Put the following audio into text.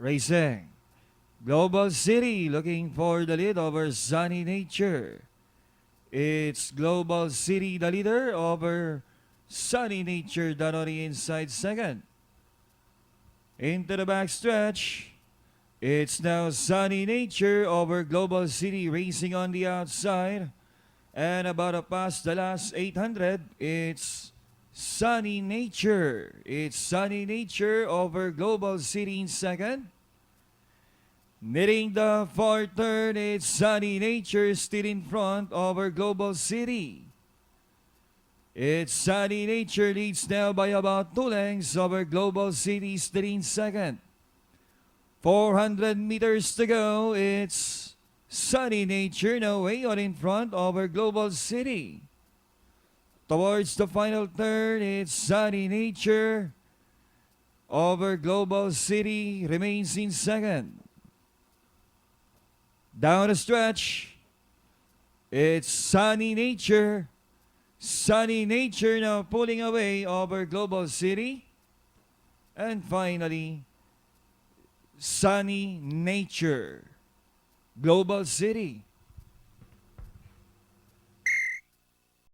Racing. Global City looking for the lead over Sunny Nature. It's Global City the leader over Sunny Nature down on the inside second. Into the backstretch. It's now Sunny Nature over Global City racing on the outside. And about to pass the last 800, it's Sunny Nature. It's Sunny Nature over Global City in second. Knitting the fourth turn, it's Sunny Nature still in front over Global City. It's Sunny Nature leads now by about 2 lengths over Global City still in second. 400 meters to go, it's Sunny Nature now way on in front over Global City. Towards the final turn, it's Sunny Nature over Global City remains in second. Down the stretch, it's Sunny Nature. Sunny Nature now pulling away over Global City. And finally, Sunny Nature. Global City